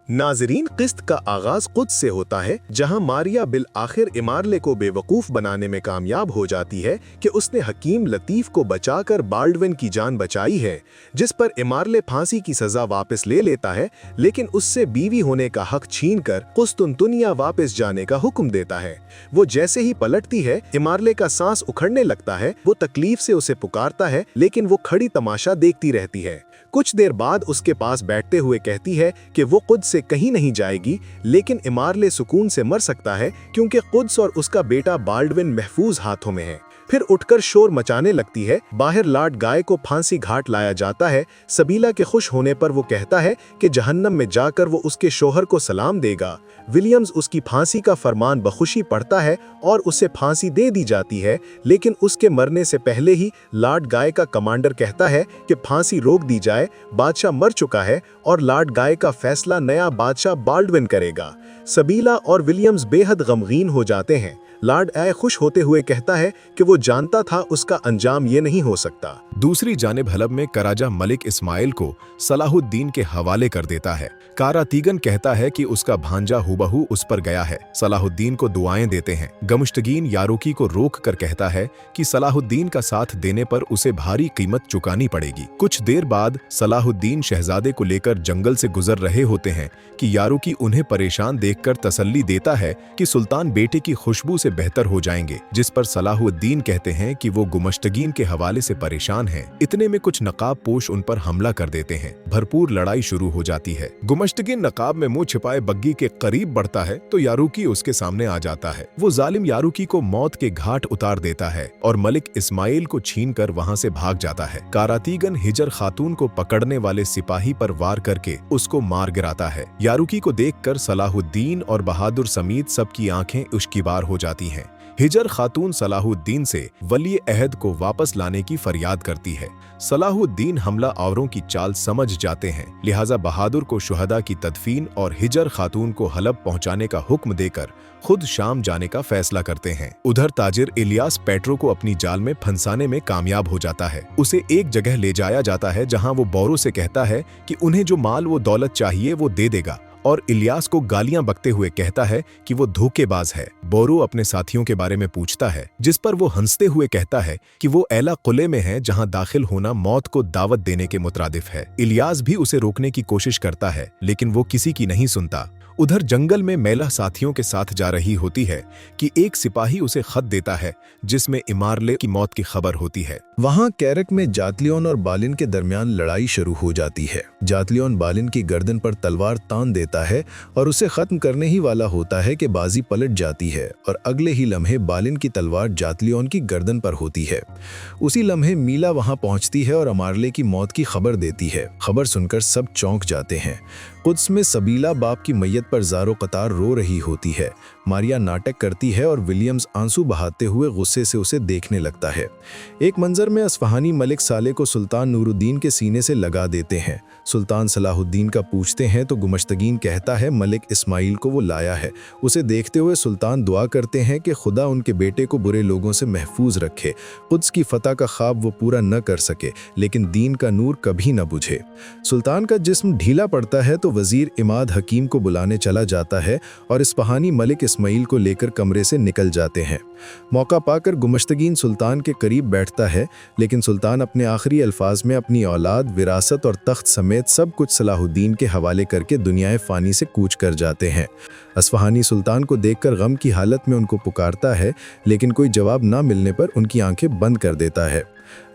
नाज़रीन, क़िस्त का आगाज़ क़ुद्स से होता है, जहां मारिया बिल आखिर इमारले को बेवकूफ़ बनाने में कामयाब हो जाती है कि उसने हकीम लतीफ़ को बचाकर बाल्डविन की जान बचाई है, जिस पर इमारले फांसी की सज़ा वापस ले लेता है, लेकिन उससे बीवी होने का हक छीनकर कुस्तुनतुनिया वापस जाने का हुक्म देता है। वो जैसे ही पलटती है, इमारले का सांस उखड़ने लगता है। वो तकलीफ से उसे पुकारता है, लेकिन वो खड़ी तमाशा देखती रहती है। कुछ देर बाद उसके पास बैठते हुए कहती है कि वो क़ुद्स से कहीं नहीं जाएगी, लेकिन इमारले सुकून से मर सकता है क्योंकि क़ुद्स और उसका बेटा बाल्डविन महफूज हाथों में है। फिर उठकर शोर मचाने लगती है। बाहर लॉर्ड गाय को फांसी घाट लाया जाता है। सबीला के खुश होने पर वो कहता है कि जहन्नम में जाकर वो उसके शोहर को सलाम देगा। विलियम्स उसकी फांसी का फरमान बखुशी पढ़ता है और उसे फांसी दे दी जाती है, लेकिन उसके मरने से पहले ही लॉर्ड गाय का कमांडर कहता है कि फांसी रोक दी जाए, बादशाह मर चुका है और लॉर्ड गाय का फैसला नया बादशाह बाल्डविन करेगा। सबीला और विलियम्स बेहद गमगीन हो जाते हैं। लॉर्ड ए खुश होते हुए कहता है कि वो जानता था उसका अंजाम ये नहीं हो सकता। दूसरी जानिब हलब में कराजा मलिक इस्माइल को सलाहुद्दीन के हवाले कर देता है। कारातीगन कहता है कि उसका भांजा हुबहू उस पर गया है। सलाहुद्दीन को दुआएं देते हैं। गमुश्तगीन यारुकी को रोक कर कहता है कि सलाहुद्दीन का साथ देने पर उसे भारी कीमत चुकानी पड़ेगी। कुछ देर बाद सलाहुद्दीन शहजादे को लेकर जंगल से गुजर रहे होते हैं कि यारुकी उन्हें परेशान देखकर तसल्ली देता है कि सुल्तान बेटे की खुशबू से बेहतर हो जाएंगे, जिस पर सलाहुद्दीन कहते हैं कि वो गुमश्तगीन के हवाले से परेशान हैं। इतने में कुछ नकाब पोश उन पर हमला कर देते हैं। भरपूर लड़ाई शुरू हो जाती है। गुमश्तगीन नकाब में मुंह छिपाए बग्गी के करीब बढ़ता है तो यारुकी उसके सामने आ जाता है। वो जालिम यारुकी को मौत के घाट उतार देता है और मलिक इस्माइल को छीनकर वहां से भाग जाता है। कारातीगन हिजर खातून को पकड़ने वाले सिपाही पर वार करके उसको मार गिराता है। यारुकी को देखकर सलाहुद्दीन और बहादुर समीत सबकी आंखें उश्कीबार हो जाती हैं। हिजर खातून सलाहुद्दीन से वली अहद को वापस लाने की फरियाद करती है। सलाहुद्दीन हमला आवरों की चाल समझ जाते हैं, लिहाजा बहादुर को शुहदा की तदफीन और हिजर खातून को हलब पहुंचाने का हुक्म देकर खुद शाम जाने का फैसला करते हैं। उधर ताजिर इलियास पेट्रो को अपनी जाल में फंसाने में कामयाब हो जाता है। उसे एक जगह ले जाया जाता है जहां वो बोरो से कहता है कि उन्हें जो माल वो दौलत चाहिए वो दे देगा और इलियास को गालियां बकते हुए कहता है कि वो धोखेबाज है। बोरो अपने साथियों के बारे में पूछता है, जिस पर वो हंसते हुए कहता है कि वो एला कुले में है जहां दाखिल होना मौत को दावत देने के मुतरादिफ है। इलियास भी उसे रोकने की कोशिश करता है, लेकिन वो किसी की नहीं सुनता। उधर जंगल में मैला साथियों के साथ जा रही होती है कि एक सिपाही उसे खत देता है जिसमें इमारले की मौत की खबर होती है। वहां कैरक में जातलियोन और बालिन के दरमियान लड़ाई शुरू हो जाती है। जातलियोन बालिन की गर्दन पर तलवार तान देता है और उसे खत्म करने ही वाला होता है कि बाजी पलट जाती है और अगले ही लम्हे बालिन की तलवार जातलियोन की गर्दन पर होती है। उसी लम्हे मीला वहां पहुंचती है और अमारले की मौत की खबर देती है। खबर सुनकर सब चौंक जाते हैं। क़ुद्स में सबीला बाप की मैयत पर ज़ारो कतार रो रही होती है। मारिया नाटक करती है और विलियम्स आंसू बहाते हुए गुस्से से उसे देखने लगता है। एक मंजर में अस्फहानी मलिक साले को सुल्तान नूरुद्दीन के सीने से लगा देते हैं। सुल्तान सलाहुद्दीन का पूछते हैं तो गुमश्तगीन कहता है मलिक इस्माइल को वो लाया है। उसे देखते हुए सुल्तान दुआ करते हैं कि खुदा उनके बेटे को बुरे लोगों से महफूज रखे। क़ुद्स की फतह का ख्वाब वो पूरा न कर सके, लेकिन दीन का नूर कभी न बुझे। सुल्तान का जिस्म ढीला पड़ता है तो वजीर इमाद हकीम को बुलाने चला जाता है और इस्फहानी मलिक इस्माइल को लेकर कमरे से निकल जाते हैं। मौका पाकर गुमश्तगीन सुल्तान के करीब बैठता है, लेकिन सुल्तान अपने आखिरी अल्फाज में अपनी औलाद, विरासत और तख्त समेत सब कुछ सलाहुद्दीन के हवाले करके दुनियाए फ़ानी से कूच कर जाते हैं। अस्फहानी सुल्तान को देखकर गम की हालत में उनको पुकारता है, लेकिन कोई जवाब ना मिलने पर उनकी आंखें बंद कर देता है।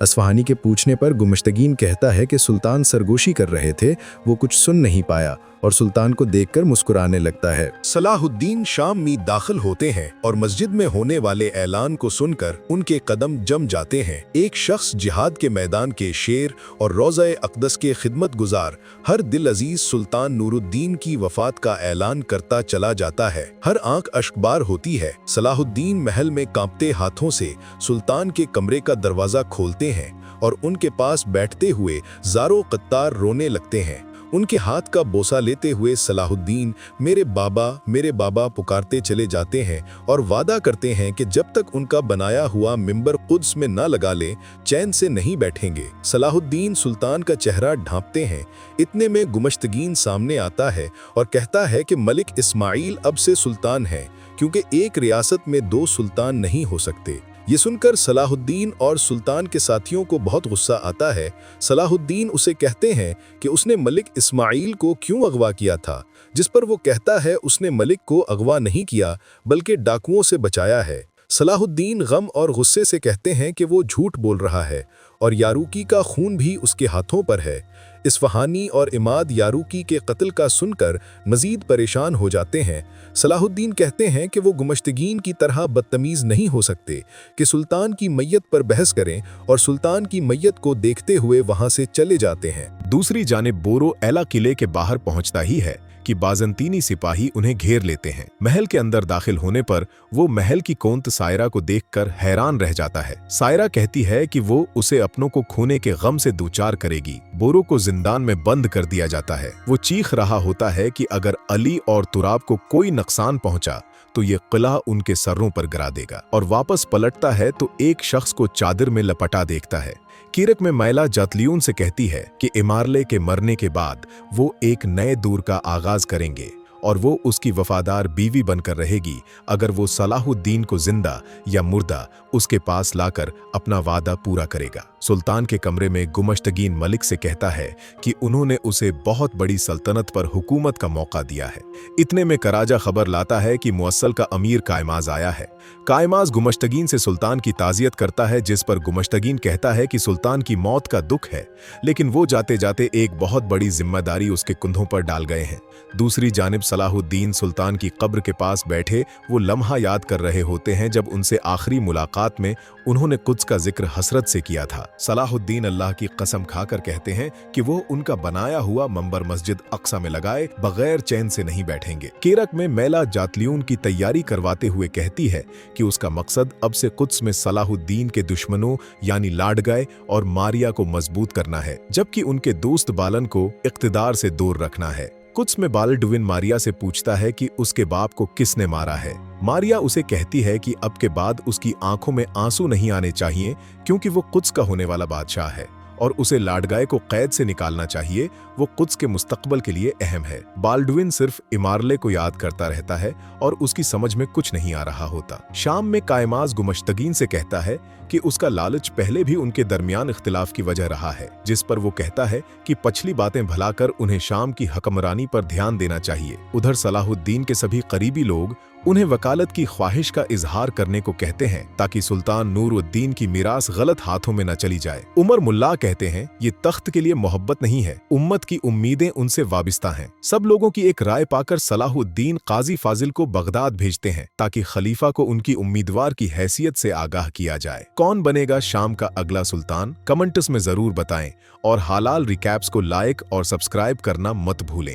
अस्फहानी के पूछने पर गुमश्तगीन कहता है कि सुल्तान सरगोशी कर रहे थे, वो कुछ सुन नहीं पाया और सुल्तान को देखकर मुस्कुराने लगता है। सलाहुद्दीन शाम में दाखिल होते हैं और मस्जिद में होने वाले ऐलान को सुनकर उनके कदम जम जाते हैं। एक शख्स जिहाद के मैदान के शेर और रोज़ा अक़दस के खिदमत गुजार हर दिल अजीज सुल्तान नूरुद्दीन की वफात का ऐलान करता चला जाता है। हर आंख अश्कबार होती है। सलाहुद्दीन महल में कांपते हाथों से सुल्तान के कमरे का दरवाजा खोलते हैं और उनके पास बैठते हुए ज़ारो कत्तार रोने लगते हैं। उनके हाथ का बोसा लेते हुए सलाहुद्दीन मेरे बाबा पुकारते चले जाते हैं और वादा करते हैं कि जब तक उनका बनाया हुआ मिंबर कुद्स में न लगा ले चैन से नहीं बैठेंगे। सलाहुद्दीन सुल्तान का चेहरा ढांपते हैं। इतने में गुमश्तगीन सामने आता है और कहता है कि मलिक इस्माइल अब से सुल्तान है, क्योंकि एक रियासत में दो सुल्तान नहीं हो सकते। ये सुनकर सलाहुद्दीन और सुल्तान के साथियों को बहुत गुस्सा आता है। सलाहुद्दीन उसे कहते हैं कि उसने मलिक इस्माइल को क्यों अगवा किया था, जिस पर वो कहता है उसने मलिक को अगवा नहीं किया बल्कि डाकुओं से बचाया है। सलाहुद्दीन गम और गुस्से से कहते हैं कि वो झूठ बोल रहा है और यारूकी का खून भी उसके हाथों पर है। इस्फहानी और इमाद यारूकी के कत्ल का सुनकर मजीद परेशान हो जाते हैं। सलाहुद्दीन कहते हैं कि वो गुमश्तगीन की तरह बदतमीज़ नहीं हो सकते कि सुल्तान की मैयत पर बहस करें, और सुल्तान की मैयत को देखते हुए वहां से चले जाते हैं। दूसरी जानिब बोरो एला किले के बाहर पहुंचता ही है कि बाज़ंतीनी सिपाही उन्हें घेर लेते हैं। महल के अंदर दाखिल होने पर वो महल की कोंत सायरा को देखकर हैरान रह जाता है। सायरा कहती है कि वो उसे अपनों को खोने के गम से दूचार करेगी। बोरो को जिंदान में बंद कर दिया जाता है। वो चीख रहा होता है कि अगर अली और तुराब को कोई नुकसान पहुंचा तो ये किला उनके सरों पर गिरा देगा, और वापस पलटता है तो एक शख्स को चादर में लपटा देखता है। कीरक में मैला जातलियून से कहती है कि इमारले के मरने के बाद वो एक नए दौर का आगाज करेंगे और वो उसकी वफादार बीवी बनकर रहेगी अगर वो सलाहुद्दीन को जिंदा या मुर्दा उसके पास लाकर अपना वादा पूरा करेगा। सुल्तान के कमरे में गुमश्तगीन मलिक से कहता है कि उन्होंने उसे बहुत बड़ी सल्तनत पर हुकूमत का मौका दिया है। इतने में कराजा खबर लाता है कि मुअस्सल का अमीर कायमाज आया है। कायमाज गुमश्तगीन से सुल्तान की ताज़ियत करता है, जिस पर गुमश्तगीन कहता है कि सुल्तान की मौत का दुख है, लेकिन वो जाते जाते एक बहुत बड़ी जिम्मेदारी उसके कंधों पर डाल गए हैं। दूसरी जानिब सलाहुद्दीन सुल्तान की कब्र के पास बैठे वो लम्हा याद कर रहे होते हैं जब उनसे आखिरी मुलाकात में उन्होंने कुद्स का जिक्र हसरत से किया था। सलाहुद्दीन अल्लाह की कसम खाकर कहते हैं कि वो उनका बनाया हुआ मंबर मस्जिद अक्सा में लगाए बगैर चैन से नहीं बैठेंगे। कीरक में मैला जातलियून की तैयारी करवाते हुए कहती है कि उसका मकसद अब से कुद्स में सलाहुद्दीन के दुश्मनों यानी लाडगाय और मारिया को मजबूत करना है, जबकि उनके दोस्त बालन को इख्तिदार से दूर रखना है। कुद्स में बाल्डविन मारिया से पूछता है कि उसके बाप को किसने मारा है। मारिया उसे कहती है कि अब के बाद उसकी आंखों में आंसू नहीं आने चाहिए, क्योंकि वो कुद्स का होने वाला बादशाह है और उसे लाडगाय को कैद से निकालना चाहिए। वो कुद्स के मुस्तकबल के लिए अहम है। बाल्डविन सिर्फ इमारले को याद करता रहता है और उसकी समझ में कुछ नहीं आ रहा होता। शाम में कायमाज गुमश्तगीन से कहता है कि उसका लालच पहले भी उनके दरमियान इख्तिलाफ की वजह रहा है, जिस पर वो कहता है कि पछली बातें भुलाकर उन्हें शाम की हकमरानी पर ध्यान देना चाहिए। उधर सलाहुद्दीन के सभी करीबी लोग उन्हें वकालत की ख्वाहिश का इजहार करने को कहते हैं ताकि सुल्तान नूरुद्दीन की मीरास गलत हाथों में न चली जाए। उमर मुल्ला कहते हैं ये तख्त के लिए मोहब्बत नहीं है, उम्मत की उम्मीदें उनसे वाबिस्ता हैं। सब लोगों की एक राय पाकर सलाहुद्दीन काजी फाजिल को बगदाद भेजते हैं ताकि खलीफा को उनकी उम्मीदवार की हैसियत से आगाह किया जाए। कौन बनेगा शाम का अगला सुल्तान, कमेंट्स में जरूर बताएं और हालाल रिकैप्स को लाइक और सब्सक्राइब करना मत भूलें।